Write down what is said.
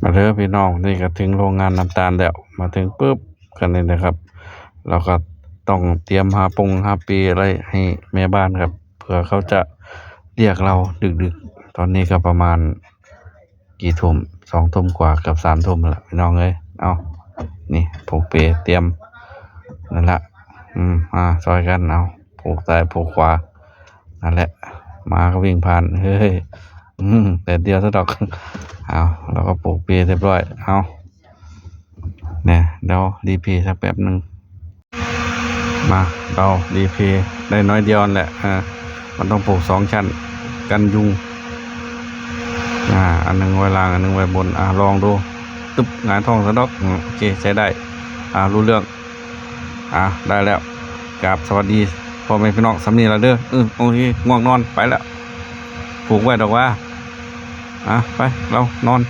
มาเถอะพี่น้องนี่ก็ถึงโรงงานน้ำตาลแล้วมาถึงปุ๊บกันเลยนะครับ เราก็ต้องเตรียมหาปีอะไรให้แม่บ้านครับเผื่อเขาจะเรียกเราดึกๆตอนนี้ก็ประมาณกี่ทุ่ม2 ทุ่มกว่ากับ3 ทุ่มแล้วพี่น้องเอ้ยเอานี่ผูกเปเตรียมนั่นละซอยกันเอาผูกซ้ายผูกขวานั่นแหละมาก็วิ่งผ่านเฮ้ยแต่เดียวซะดอกเอาเราก็ผูกเปเรียบร้อยเอาเนี่ยเดี๋ยวรีพีสักแป๊บหนึ่งมาเรารีพีได้น้อยเดียวนั่นแหละมันต้องปลูก2 ชั้นกันยุงอันหนึงไว้ล่างอันหนึงไว้บนลองดูตึ๊บหงายท้องซะดอกโอเคใช้ได้รู้เรื่องได้แล้วกราบสวัสดีพ่อแม่พี่น้องสำนีละเด้อโอเคง่วงนอนไปแล้วปลูกไว้ดอกว่าไปเรานอน